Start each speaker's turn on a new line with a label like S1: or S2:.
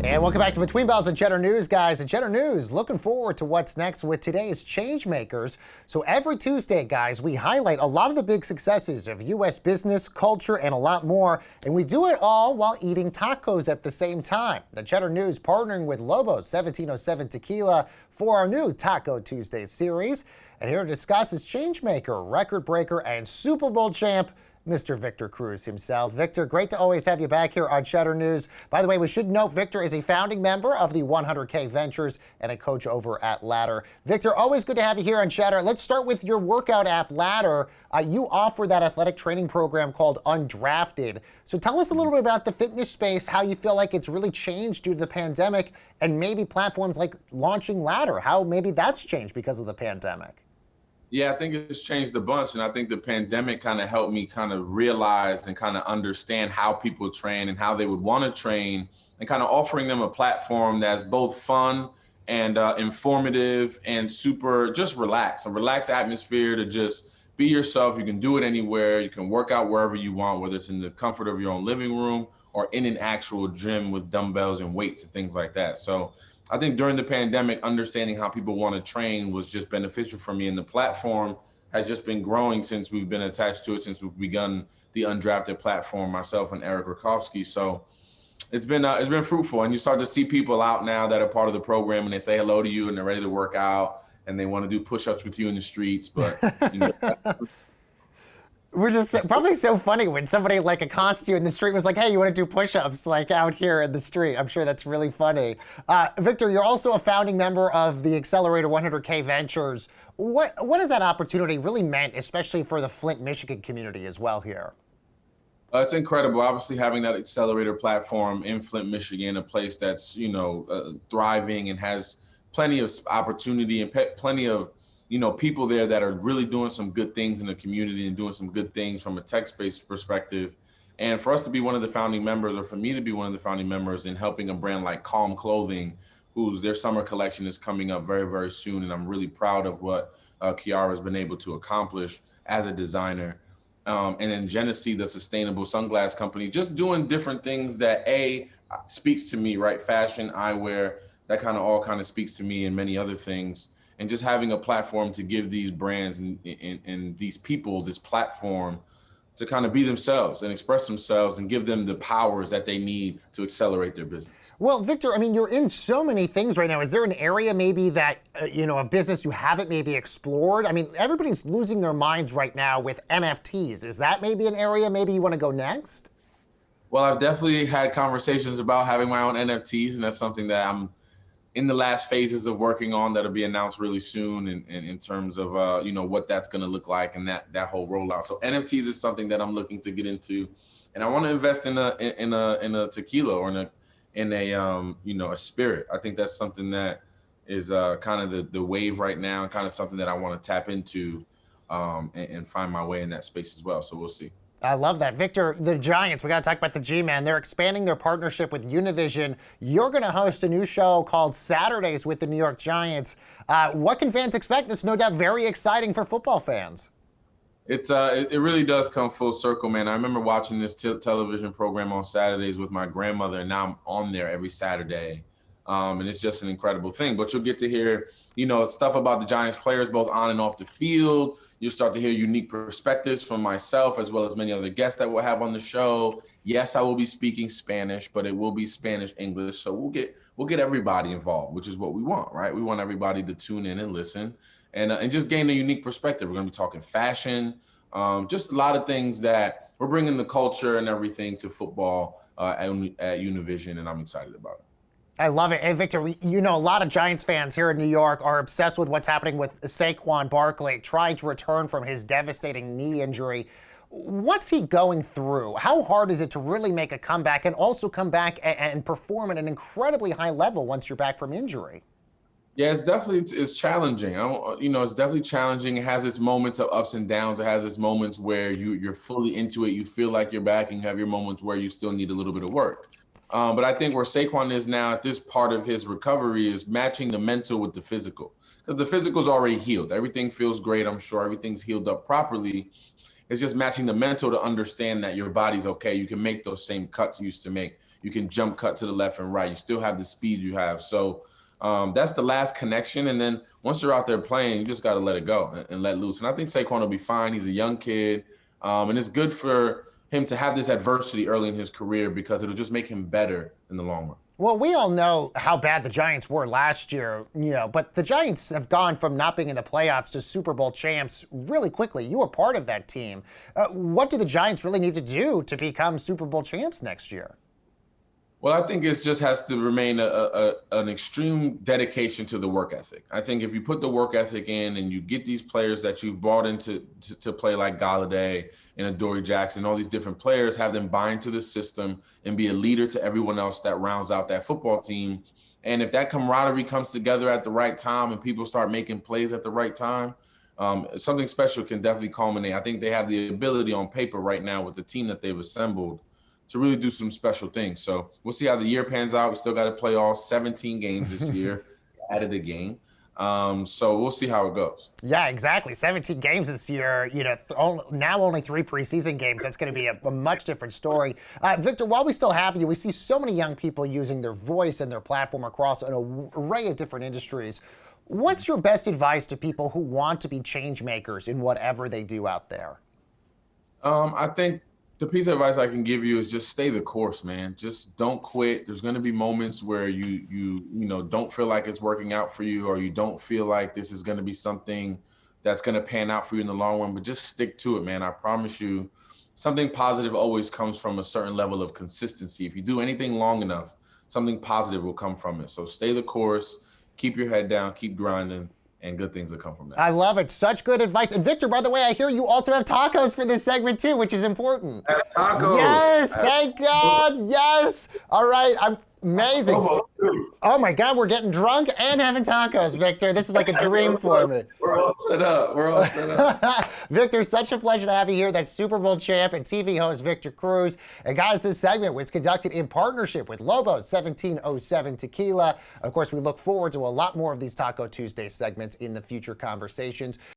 S1: And welcome back to Between Bells and Cheddar News, guys. And Cheddar News, looking forward to what's next with today's Changemakers. So every Tuesday, guys, we highlight a lot of the big successes of U.S. business, culture, and a lot more. And we do it all while eating tacos at the same time. The Cheddar News partnering with Lobos 1707 Tequila for our new Taco Tuesday series. And here to discuss is Changemaker, record breaker, and Super Bowl champ, Mr. Victor Cruz himself. Victor, great to always have you back here on Cheddar News. By the way, we should note Victor is a founding member of the 100K Ventures and a coach over at Ladder. Victor, always good to have you here on Cheddar. Let's start with your workout app, Ladder. You offer that athletic training program called Undrafted. So tell us a little bit about the fitness space, how you feel like it's really changed due to the pandemic, and maybe platforms like launching Ladder, how maybe that's changed because of the pandemic.
S2: Yeah, I think it's changed a bunch. And I think the pandemic kind of helped me kind of realize and kind of understand how people train and how they would want to train, and kind of offering them a platform that's both fun and informative and super just relaxed, a relaxed atmosphere to just be yourself. You can do it anywhere. You can work out wherever you want, whether it's in the comfort of your own living room or in an actual gym with dumbbells and weights and things like that. So I think during the pandemic, understanding how people want to train was just beneficial for me. And the platform has just been growing since we've been attached to it, since we've begun the Undrafted platform, myself and Eric Rakowski. So it's been fruitful. And you start to see people out now that are part of the program, and they say hello to you and they're ready to work out and they want to do push-ups with you in the streets. But you know,
S1: Which is probably so funny when somebody like accosts you in the street was like, hey, you want to do push-ups like out here in the street. I'm sure that's really funny. Victor, you're also a founding member of the Accelerator 100K Ventures. What has that opportunity really meant, especially for the Flint, Michigan community as well here?
S2: It's incredible. Obviously, having that Accelerator platform in Flint, Michigan, a place that's, thriving and has plenty of opportunity and plenty of people there that are really doing some good things in the community and doing some good things from a tech-based perspective. And for us to be one of the founding members, or for me to be one of the founding members in helping a brand like Calm Clothing, their summer collection is coming up very, very soon. And I'm really proud of what Kiara has been able to accomplish as a designer. And then Genesee, the sustainable sunglass company, just doing different things that speaks to me, right? Fashion, eyewear, that kind of all kind of speaks to me, and many other things. And just having a platform to give these brands and these people this platform to kind of be themselves and express themselves and give them the powers that they need to accelerate their business.
S1: Well, Victor, I mean, you're in so many things right now. Is there an area maybe that, of business you haven't maybe explored? I mean, everybody's losing their minds right now with NFTs. Is that maybe an area maybe you want to go next?
S2: Well, I've definitely had conversations about having my own NFTs, and that's something that I'm in the last phases of working on, that'll be announced really soon in terms of what that's going to look like and that whole rollout. So NFTs is something that I'm looking to get into, and I want to invest in a tequila or in a spirit. I think that's something that is kind of the wave right now, kind of something that I want to tap into and find my way in that space as well. So we'll see.
S1: I love that. Victor, the Giants, we got to talk about the G-Man. They're expanding their partnership with Univision. You're going to host a new show called Saturdays with the New York Giants. What can fans expect? It's no doubt very exciting for football fans.
S2: It really does come full circle, man. I remember watching this television program on Saturdays with my grandmother, and now I'm on there every Saturday. And it's just an incredible thing. But you'll get to hear, stuff about the Giants players, both on and off the field. You'll start to hear unique perspectives from myself, as well as many other guests that we'll have on the show. Yes, I will be speaking Spanish, but it will be Spanish English. So we'll get everybody involved, which is what we want, right? We want everybody to tune in and listen and just gain a unique perspective. We're going to be talking fashion, just a lot of things that we're bringing the culture and everything to football at Univision, and I'm excited about it.
S1: I love it. Hey, Victor, a lot of Giants fans here in New York are obsessed with what's happening with Saquon Barkley trying to return from his devastating knee injury. What's he going through? How hard is it to really make a comeback and also come back and perform at an incredibly high level once you're back from injury?
S2: Yeah, it's challenging. It's definitely challenging. It has its moments of ups and downs. It has its moments where you're fully into it. You feel like you're back, and you have your moments where you still need a little bit of work. But I think where Saquon is now at this part of his recovery is matching the mental with the physical, because the physical's already healed. Everything feels great. I'm sure everything's healed up properly. It's just matching the mental to understand that your body's okay. You can make those same cuts you used to make. You can jump cut to the left and right. You still have the speed you have. So that's the last connection. And then once you're out there playing, you just got to let it go and let loose. And I think Saquon will be fine. He's a young kid. And it's good for him to have this adversity early in his career because it'll just make him better in the long run.
S1: Well, we all know how bad the Giants were last year, but the Giants have gone from not being in the playoffs to Super Bowl champs really quickly. You were part of that team. What do the Giants really need to do to become Super Bowl champs next year?
S2: Well, I think it just has to remain an extreme dedication to the work ethic. I think if you put the work ethic in and you get these players that you've brought into to play like Galladay and Adoree Jackson, all these different players, have them buy into the system and be a leader to everyone else that rounds out that football team. And if that camaraderie comes together at the right time and people start making plays at the right time, something special can definitely culminate. I think they have the ability on paper right now with the team that they've assembled to really do some special things. So we'll see how the year pans out. We still got to play all 17 games this year, added a game. So we'll see how it goes.
S1: Yeah, exactly. 17 games this year, now only 3 preseason games. That's going to be a much different story. Victor, while we still have you, we see so many young people using their voice and their platform across an array of different industries. What's your best advice to people who want to be change makers in whatever they do out there?
S2: I think the piece of advice I can give you is just stay the course, man. Just don't quit. There's going to be moments where you don't feel like it's working out for you, or you don't feel like this is going to be something that's going to pan out for you in the long run, but just stick to it, man. I promise you, something positive always comes from a certain level of consistency. If you do anything long enough, something positive will come from it. So stay the course, keep your head down, keep grinding, and good things will come from that. I
S1: love it. Such good advice. And Victor, by the way, I hear you also have tacos for this segment too, which is important.
S2: Tacos.
S1: Yes, thank God. Yes. All right. Amazing. Oh my God, we're getting drunk and having tacos, Victor. This is like a dream for me.
S2: We're all set up.
S1: Victor, such a pleasure to have you here. That's Super Bowl champ and TV host Victor Cruz. And guys, this segment was conducted in partnership with Lobos 1707 Tequila. Of course, we look forward to a lot more of these Taco Tuesday segments in the future conversations.